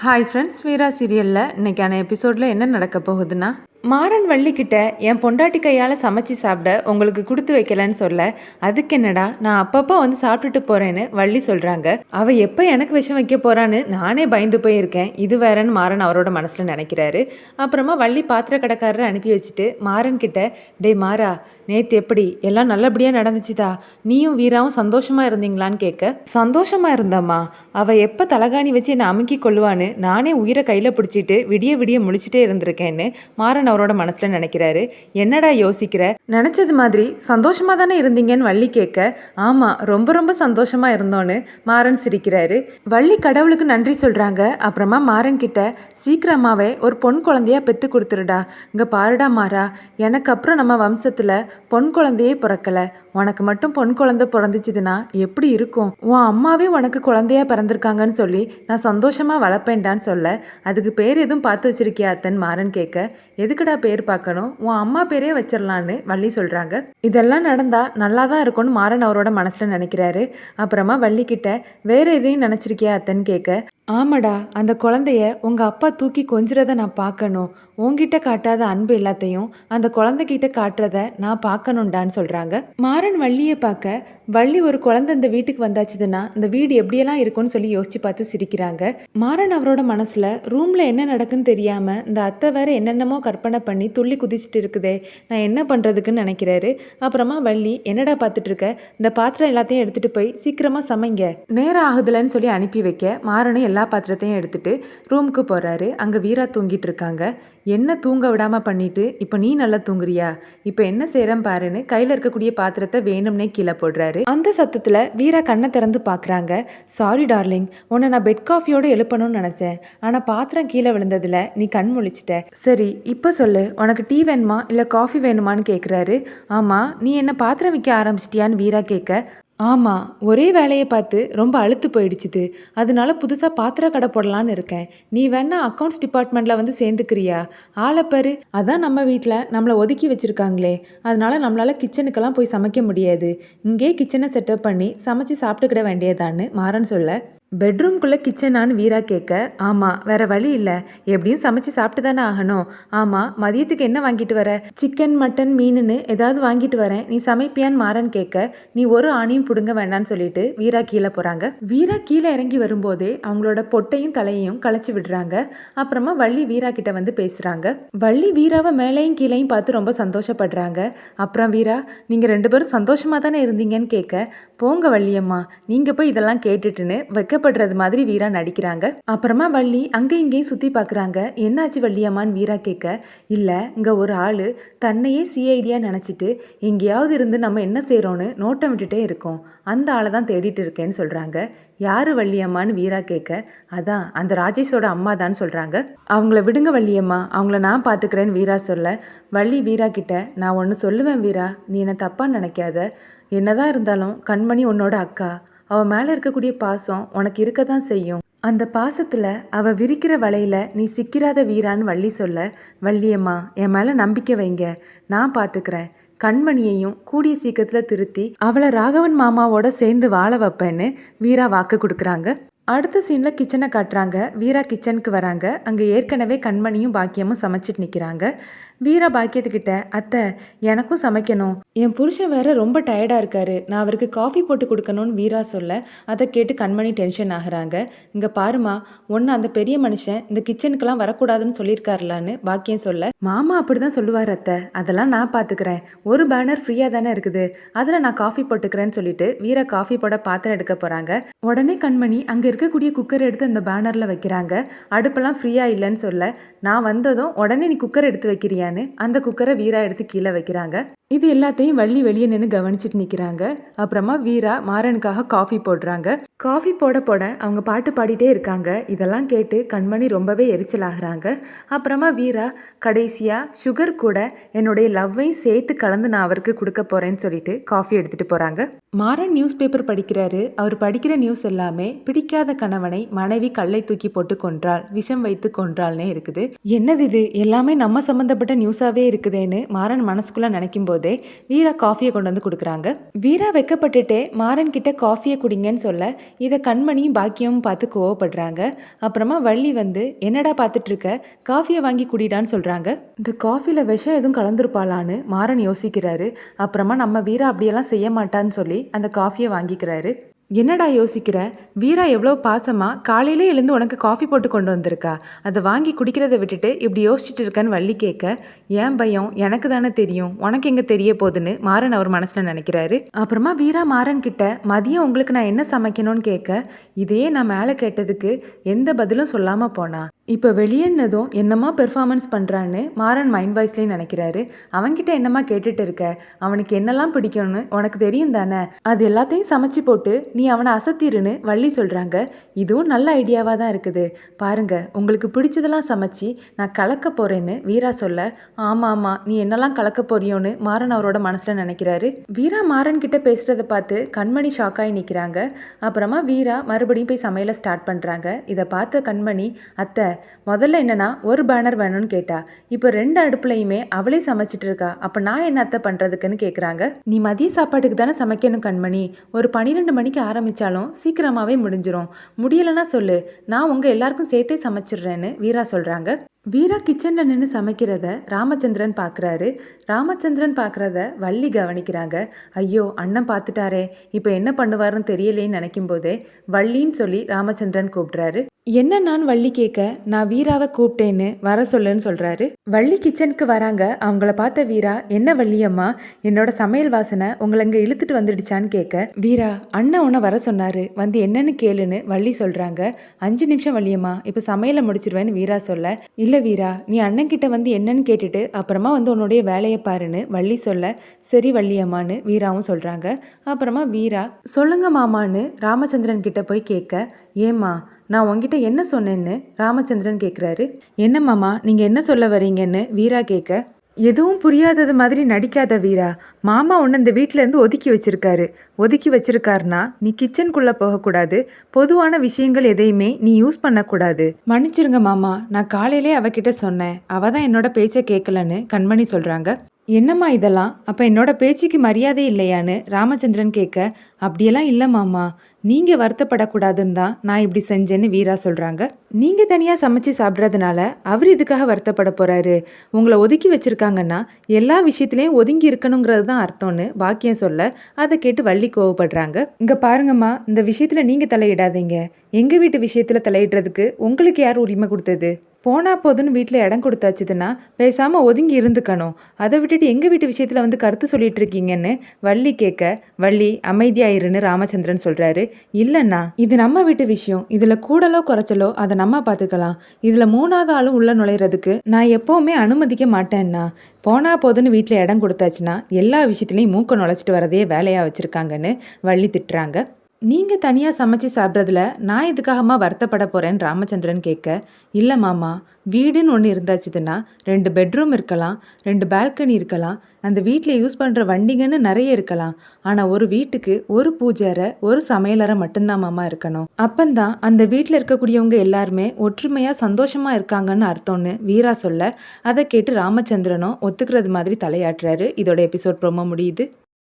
Hi friends, வீரா சீரியலில் இன்றைக்கான எபிசோடில் என்ன நடக்க போகுதுன்னா, மாறன் வள்ளிக்கிட்ட என் பொண்டாட்டி கையால் சமைச்சு சாப்பிட உங்களுக்கு கொடுத்து வைக்கலன்னு சொல்ல, அதுக்கு என்னடா நான் அப்பப்போ வந்து சாப்பிட்டுட்டு போகிறேன்னு வள்ளி சொல்கிறாங்க. அவள் எப்போ எனக்கு விஷம் வைக்க போகிறான்னு நானே பயந்து போயிருக்கேன், இது வேறன்னு மாறன் அவரோட மனசில் நினைக்கிறாரு. அப்புறமா வள்ளி பாத்திர கடைக்காரரை அனுப்பி வச்சுட்டு மாறன் கிட்ட, டே மாறா, நேற்று எப்படி எல்லாம் நல்லபடியாக நடந்துச்சுதா, நீயும் வீராவும் சந்தோஷமாக இருந்தீங்களான்னு கேட்க, சந்தோஷமாக இருந்தம்மா, அவள் எப்போ தலகாணி வச்சு என்னை அமுக்கி கொள்ளுவான்னு நானே உயிரை கையில் பிடிச்சிட்டு விடிய விடிய முழிச்சிட்டே இருந்திருக்கேன்னு மாறன் அவரோட மனசுல நினைக்கிறாரு. என்னடா யோசிக்கிற, நினைச்சது மாதிரி சந்தோஷமா தானே இருந்தீங்கன்னு வள்ளி கேட்க, ஆமா ரொம்ப ரொம்ப சந்தோஷமா இருந்தோன்னு மாறன் சிரிக்கிறாரு. வள்ளி கடவுளுக்கு நன்றி சொல்றாங்க. அப்புறமா மாறன் கிட்ட, சீக்கிரமாவே ஒரு பொன் குழந்தையா பெத்து கொடுத்துருடா, இங்க பாருடா மாறா, எனக்கு அப்புறம் நம்ம வம்சத்துல பொன் குழந்தையே பிறக்கல, உனக்கு மட்டும் பொன் குழந்தை பிறந்துச்சுதுன்னா எப்படி இருக்கும், உன் அம்மாவே உனக்கு குழந்தையா பிறந்திருக்காங்கன்னு சொல்லி நான் சந்தோஷமா வளர்ப்பேன்டான்னு சொல்ல, அதுக்கு பேர் எதுவும் பார்த்து வச்சிருக்கியா அத்தன் மாறன் கேட்க, எதுக்குடா பேர் பார்க்கணும், உன் அம்மா பேரே வச்சிடலான்னு வள்ளி சொல்றாங்க. இதெல்லாம் நடந்தா நல்லா தான் இருக்கும்னு மாறன் அவரோட மனசுல நினைக்கிறாரு. அப்புறமா வள்ளி கிட்ட, வேற எதையும் நினைச்சிருக்கியா அத்தன்னு கேட்க, ஆமாடா, அந்த குழந்தைய உங்க அப்பா தூக்கி கொஞ்சிறத நான் பார்க்கணும், உன்கிட்ட காட்டாத அன்பு எல்லாத்தையும் அந்த குழந்தைகிட்ட காட்டுறத நான் பார்க்கணும்டான்னு சொல்றாங்க. மாறன் வள்ளியை பார்க்க, வள்ளி ஒரு குழந்தை இந்த வீட்டுக்கு வந்தாச்சுதுன்னா இந்த வீடு எப்படியெல்லாம் இருக்கும்னு சொல்லி யோசிச்சு பார்த்து சிரிக்கிறாங்க. மாறன் அவரோட மனசுல ரூம்ல என்ன நடக்குன்னு தெரியாம இந்த அத்தை வேற என்னென்னமோ கற்பனை பண்ணி துள்ளி குதிச்சுட்டு இருக்குதே, நான் என்ன பண்றதுக்குன்னு நினைக்கிறாரு. அப்புறமா வள்ளி, என்னடா பார்த்துட்டு இருக்க, இந்த பாத்திரம் எல்லாத்தையும் எடுத்துட்டு போய் சீக்கிரமா சமைங்க, நேரம் ஆகுதுலன்னு சொல்லி அனுப்பி வைக்க, மாறனை எல்லா பாத்திரத்தையும் எடுத்துட்டு ரூமுக்கு போறாரு. அங்க வீரா தூங்கிட்டு இருக்காங்க. என்ன தூங்க விடாம பண்ணிட்டு இப்போ நீ நல்லா தூங்குறியா, இப்போ என்ன செய்யறேன் பாருன்னு கையில இருக்கக்கூடிய பாத்திரத்தை வேணும்னே கீழே போடுறாரு. அந்த சத்தத்துல வீரா கண்ணை திறந்து பாக்குறாங்க. சாரி டார்லிங், உன்னை நான் பெட் காஃபியோட எழுப்பணும்னு நினைச்சேன், ஆனா பாத்திரம் கீழே விழுந்ததுல நீ கண் முழிச்சிட்ட. சரி இப்போ சொல்லு, உனக்கு டீ வேணுமா இல்ல காஃபி வேணுமான்னு கேக்குறாரு. ஆமா, நீ என்ன பாத்திரம் விற்க ஆரம்பிச்சிட்டியான்னு வீரா கேட்க, ஆமாம், ஒரே வேலையை பார்த்து ரொம்ப அழுத்து போயிடுச்சுது, அதனால புதுசாக பாத்திர கடை போடலான்னு இருக்கேன், நீ வேணா அக்கௌண்ட்ஸ் டிபார்ட்மெண்ட்டில் வந்து சேர்ந்துக்கிறியா, ஆளைப்பாரு, அதான் நம்ம வீட்டில் நம்மளை ஒதுக்கி வச்சுருக்காங்களே, அதனால நம்மளால் கிச்சனுக்கெல்லாம் போய் சமைக்க முடியாது, இங்கே கிச்சனை செட்டப் பண்ணி சமைச்சு சாப்பிட்டுக்கிட வேண்டியதான்னு மாறன் சொல்ல, பெட்ரூம்குள்ளே கிச்சனான்னு வீரா கேட்க, ஆமாம் வேற வழி இல்லை, எப்படியும் சமைச்சு சாப்பிட்டு தானே ஆகணும், ஆமாம் மதியத்துக்கு என்ன வாங்கிட்டு வர, சிக்கன் மட்டன் மீனுன்னு ஏதாவது வாங்கிட்டு வரேன், நீ சமைப்பியான்னு மாறன் கேட்க, நீ ஒரு ஆணியும் பிடுங்க வேண்டான்னு சொல்லிட்டு வீரா கீழே போகிறாங்க. வீரா கீழே இறங்கி வரும்போதே அவங்களோட பொட்டையும் தலையையும் களைச்சி விடுறாங்க. அப்புறமா வள்ளி வீரா கிட்ட வந்து பேசுகிறாங்க. வள்ளி வீராவை மேலேயும் கீழேயும் பார்த்து ரொம்ப சந்தோஷப்படுறாங்க. அப்புறம் வீரா, நீங்கள் ரெண்டு பேரும் சந்தோஷமாக தானே இருந்தீங்கன்னு கேட்க, போங்க வள்ளியம்மா, நீங்கள் போய் இதெல்லாம் கேட்டுட்டுன்னு வைக்கப்படுறது மாதிரி வீரா நடிக்கிறாங்க. அப்புறமா வள்ளி அங்கே இங்கேயும் சுற்றி பார்க்குறாங்க. என்னாச்சு வள்ளியம்மான்னு வீரா கேட்க, இல்லை இங்கே ஒரு ஆள் தன்னையே சிஐடியாக நினச்சிட்டு எங்கேயாவது இருந்து நம்ம என்ன செய்கிறோன்னு நோட்டம் விட்டுட்டே இருக்கோம், அந்த ஆளை தான் தேடிட்டு இருக்கேன்னு சொல்கிறாங்க. யார் வள்ளியம்மான்னு வீரா கேட்க, அதான் அந்த ராஜேஷோட அம்மா தான் சொல்கிறாங்க. அவங்கள விடுங்க வள்ளியம்மா, அவங்கள நான் பார்த்துக்கிறேன்னு வீரா சொல்ல, வள்ளி வீரா கிட்ட, நான் ஒன்று சொல்லுவேன் வீரா, நீ என்னை தப்பாக நினைக்காத, என்னதான் இருந்தாலும் கண்மணி உன்னோட அக்கா, அவள் மேலே இருக்கக்கூடிய பாசம் உனக்கு இருக்க தான் செய்யும், அந்த பாசத்தில் அவள் விரிக்கிற வலையில் நீ சிக்கிறாத வீரான்னு வள்ளி சொல்ல, வள்ளியம்மா என் மேலே நம்பிக்கை வைங்க, நான் பார்த்துக்கிறேன், கண்மணியையும் கூடிய சீக்கிரத்தில் திருத்தி அவளை ராகவன் மாமாவோட சேர்ந்து வாழ வைப்பேன்னு வீரா வாக்கு கொடுக்குறாங்க. அடுத்த சீனில் கிச்சனை காட்டுறாங்க. வீரா கிச்சனுக்கு வராங்க. அங்கே ஏற்கனவே கண்மணியும் பாக்கியமும் சமைச்சிட்டு நிற்கிறாங்க. வீரா பாக்கியத்துக்கிட்ட, அத்தை எனக்கும் சமைக்கணும், என் புருஷன் வேற ரொம்ப டயர்டாக இருக்காரு, நான் அவருக்கு காஃபி போட்டு கொடுக்கணும்னு வீரா சொல்ல, அதை கேட்டு கண்மணி டென்ஷன் ஆகுறாங்க. இங்கே பாருமா, ஒன்று அந்த பெரிய மனுஷன் இந்த கிச்சனுக்கெல்லாம் வரக்கூடாதுன்னு சொல்லியிருக்காருலான்னு பாக்கியம் சொல்ல, மாமா அப்படி தான் சொல்லுவார் அத்தை, அதெல்லாம் நான் பார்த்துக்கிறேன், ஒரு பேனர் ஃப்ரீயாக தானே இருக்குது, அதில் நான் காஃபி போட்டுக்கிறேன்னு சொல்லிட்டு வீரா காஃபி போட பாத்திரம் எடுக்க போகிறாங்க. உடனே கண்மணி அங்கே இருக்கக்கூடிய குக்கர் எடுத்து அந்த பேனரில் வைக்கிறாங்க. அடுப்பெல்லாம் ஃப்ரீயாக இல்லைன்னு சொல்ல, நான் வந்ததும் உடனே நீ குக்கர் எடுத்து வைக்கிறியான்னு அந்த குக்கரை வீரா எடுத்து கீழே வைக்கிறாங்க. இது எல்லாத்தையும் வள்ளி வெளியே நின்று கவனிச்சுட்டு நிற்கிறாங்க. அப்புறமா வீரா மாறனுக்காக காஃபி போடுறாங்க. காஃபி போட போட அவங்க பாட்டு பாடிட்டே இருக்காங்க. இதெல்லாம் கேட்டு கண்மணி ரொம்பவே எரிச்சல் ஆகுறாங்க. அப்புறமா வீரா கடைசியாக சுகர் கூட என்னுடைய லவ்வையும் சேர்த்து கலந்து நான் அவருக்கு கொடுக்க போகிறேன்னு சொல்லிட்டு காஃபி எடுத்துகிட்டு போகிறாங்க. மாறன் நியூஸ் பேப்பர் படிக்கிறாரு. அவர் படிக்கிற நியூஸ் எல்லாமே பிடிக்காத கணவனை மனைவி கல்லை தூக்கி போட்டு கொன்றாள், விஷம் வைத்து கொன்றாள்னே இருக்குது. என்னது இது, எல்லாமே நம்ம சம்மந்தப்பட்ட நியூஸாகவே இருக்குதேன்னு மாறன் மனசுக்குள்ளே நினைக்கும் போதே வீரா காஃபியை கொண்டு வந்து கொடுக்குறாங்க. வீரா வெக்கப்பட்டுட்டே மாறன் கிட்ட காஃபியை குடிங்கன்னு சொல்ல, இதை கண்மணியும் பாக்கியமும் பார்த்து கோவப்படுறாங்க. அப்புறமா வள்ளி வந்து என்னடா பார்த்துட்டு இருக்க, காஃபியை வாங்கி குடிடான்னு சொல்கிறாங்க. இந்த காஃபியில் விஷம் எதுவும் கலந்துருப்பாளான்னு மாறன் யோசிக்கிறாரு. அப்புறமா நம்ம வீரா அப்படியெல்லாம் செய்ய மாட்டான்னு சொல்லி அந்த காஃபியை வாங்கிக்கிறாரு. என்னடா யோசிக்கிற, வீரா எவ்வளோ பாசமாக காலையிலே எழுந்து உனக்கு காஃபி போட்டு கொண்டு வந்திருக்கா, அதை வாங்கி குடிக்கிறத விட்டுட்டு இப்படி யோசிச்சுட்டு இருக்கன்னு வள்ளி கேட்க, ஏன் பயம் எனக்கு தானே தெரியும், உனக்கு எங்கே தெரிய போகுதுன்னு மாறன் அவர் மனசில் நினைக்கிறாரு. அப்புறமா வீரா மாறன் கிட்ட மதியம் உங்களுக்கு நான் என்ன சமைக்கணும்னு கேட்க, இதையே நான் மேலே கேட்டதுக்கு எந்த பதிலும் சொல்லாமல் போனா. இப்போ வெளியேன்னதும் என்னம்மா பெர்ஃபார்மன்ஸ் பண்ணுறான்னு மாறன் மைண்ட் வாய்ஸ்லேயே நினைக்கிறாரு. அவன்கிட்ட என்னம்மா கேட்டுட்டு இருக்க, அவனுக்கு என்னெல்லாம் பிடிக்கும்னு உனக்கு தெரியும் தானே, அது எல்லாத்தையும் சமைச்சு போட்டு நீ அவனை அசத்திருன்னு வள்ளி சொல்கிறாங்க. இதுவும் நல்ல ஐடியாவாக தான் இருக்குது, பாருங்க உங்களுக்கு பிடிச்சதெல்லாம் சமைச்சு நான் கலக்க போகிறேன்னு வீரா சொல்ல, ஆமாம் ஆமாம் நீ என்னெல்லாம் கலக்க போறியோன்னு மாறன் அவரோட மனசில் நினைக்கிறாரு. வீரா மாறன் கிட்ட பேசுகிறத பார்த்து கண்மணி ஷாக்காகி நிற்கிறாங்க. அப்புறமா வீரா மறுபடியும் போய் சமையலை ஸ்டார்ட் பண்ணுறாங்க. இதை பார்த்த கண்மணி, அத்தை முதல்ல என்னன்னா ஒரு பேனர் வேணும்னு கேட்டா, இப்போ 2 அடுப்புலையுமே அவளே சமைச்சிட்டு இருக்கா, அப்போ நான் என்ன அத்தை பண்ணுறதுக்குன்னு கேட்குறாங்க. நீ மதிய சாப்பாட்டுக்கு தானே சமைக்கணும் கண்மணி, ஒரு 12 மணிக்கு ஆரம்பித்தாலும் சீக்கிரமாகவே முடிஞ்சிடும், முடியலைன்னா சொல்லு, நான் உங்கள் எல்லாருக்கும் சேர்த்தே சமைச்சிடுறேன்னு வீரா சொல்கிறாங்க. வீரா கிச்சனில் நின்று சமைக்கிறத ராமச்சந்திரன் பார்க்குறாரு. ராமச்சந்திரன் பார்க்குறத வள்ளி கவனிக்கிறாங்க. ஐயோ அண்ணன் பார்த்துட்டாரே, இப்போ என்ன பண்ணுவாருன்னு தெரியலேன்னு நினைக்கும் போதே வள்ளின்னு சொல்லி ராமச்சந்திரன் கூப்பிட்றாரு. என்ன நான் வள்ளி கேட்க, நான் வீராவை கூப்பிட்டேன்னு வர சொல்லுன்னு சொல்கிறாரு. வள்ளி கிச்சனுக்கு வராங்க. அவங்கள பார்த்த வீரா, என்ன வள்ளியம்மா என்னோட சமையல் வாசனை உங்களை இங்கே இழுத்துட்டு வந்துடுச்சான்னு கேட்க, வீரா அண்ணன் உன்னை வர சொன்னார், வந்து என்னன்னு கேளுன்னு வள்ளி சொல்கிறாங்க. 5 நிமிஷம் வள்ளியம்மா, இப்போ சமையலை முடிச்சிருவேன்னு வீரா சொல்ல, இல்லை வீரா நீ அண்ணன் கிட்ட வந்து என்னன்னு கேட்டுட்டு அப்புறமா வந்து உன்னுடைய வேலையை பாருன்னு வள்ளி சொல்ல, சரி வள்ளியம்மான்னு வீராவும் சொல்கிறாங்க. அப்புறமா வீரா சொல்லுங்க மாமான்னு ராமச்சந்திரன் கிட்ட போய் கேட்க, ஏம்மா நான் உங்ககிட்ட என்ன சொன்னேன்னு ராமச்சந்திரன் கேட்குறாரு. என்ன மாமா நீங்கள் என்ன சொல்ல வரீங்கன்னு வீரா கேட்க, எதுவும் புரியாதது மாதிரி நடிக்காத வீரா, மாமா உன்னை இந்த வீட்டிலேருந்து ஒதுக்கி வச்சிருக்காருனா நீ கிச்சனுக்குள்ளே போகக்கூடாது, பொதுவான விஷயங்கள் எதையுமே நீ யூஸ் பண்ணக்கூடாது. மன்னிச்சிருங்க மாமா, நான் காலையிலே அவகிட்ட சொன்னேன், அவள் தான் என்னோட பேச்சை கேட்கலன்னு கண்மணி சொல்கிறாங்க. என்னம்மா இதெல்லாம், அப்போ என்னோட பேச்சுக்கு மரியாதை இல்லையான்னு ராமச்சந்திரன் கேட்க, அப்படியெல்லாம் இல்லை மாமா, நீங்கள் வருத்தப்படக்கூடாதுன்னு தான் நான் இப்படி செஞ்சேன்னு வீரா சொல்கிறாங்க. நீங்கள் தனியாக சமைச்சு சாப்பிட்றதுனால அவர் இதுக்காக வருத்தப்பட போகிறாரு, உங்களை ஒதுக்கி வச்சுருக்காங்கன்னா எல்லா விஷயத்துலேயும் ஒதுங்கி இருக்கணுங்கிறது தான் அர்த்தம்னு பாக்கியம் சொல்ல, அதை கேட்டு வள்ளி கோவப்படுறாங்க. இங்கே பாருங்கம்மா, இந்த விஷயத்தில் நீங்கள் தலையிடாதீங்க, எங்கள் வீட்டு விஷயத்தில் தலையிடுறதுக்கு உங்களுக்கு யார் உரிமை கொடுத்தது? போனா போதுன்னு வீட்டில் இடம் கொடுத்தாச்சுதுன்னா பேசாமல் ஒதுங்கி இருந்துக்கணும், அதை விட்டுட்டு எங்கள் வீட்டு விஷயத்தில் வந்து கருத்து சொல்லிட்டு இருக்கீங்கன்னு வள்ளி கேட்க, வள்ளி அமைதியாயிருன்னு ராமச்சந்திரன் சொல்கிறாரு. இல்லைண்ணா இது நம்ம வீட்டு விஷயம், இதில் கூடலோ குறைச்சலோ அதை நம்ம பார்த்துக்கலாம், இதில் 3வது ஆளும் உள்ளே நுழையிறதுக்கு நான் எப்போவுமே அனுமதிக்க மாட்டேன்னா, போனா போதுன்னு வீட்டில் இடம் கொடுத்தாச்சுன்னா எல்லா விஷயத்துலையும் மூக்க நுழைச்சிட்டு வரதையே வேலையாக வச்சுருக்காங்கன்னு வள்ளி திட்டுறாங்க. நீங்கள் தனியாக சமைச்சு சாப்பிட்றதுல நான் எதுக்காகமா வருத்தப்பட போகிறேன்னு ராமச்சந்திரன் கேட்க, இல்லை மாமா வீடுன்னு ஒன்று இருந்தாச்சுதுன்னா 2 பெட்ரூம் இருக்கலாம், 2 பால்கனி இருக்கலாம், அந்த வீட்டில் யூஸ் பண்ணுற வண்டிங்கன்னு நிறைய இருக்கலாம், ஆனால் ஒரு வீட்டுக்கு ஒரு பூஜை ஒரு சமையலறை மட்டும்தான் மாமா இருக்கணும், அப்பந்தான் அந்த வீட்டில் இருக்கக்கூடியவங்க எல்லாருமே ஒற்றுமையாக சந்தோஷமாக இருக்காங்கன்னு அர்த்தம்னு வீரா சொல்ல, அதை கேட்டு ராமச்சந்திரனும் ஒத்துக்கிறது மாதிரி தலையாட்டுறாரு. இதோட எபிசோட் ப்ரோமோ முடியுது.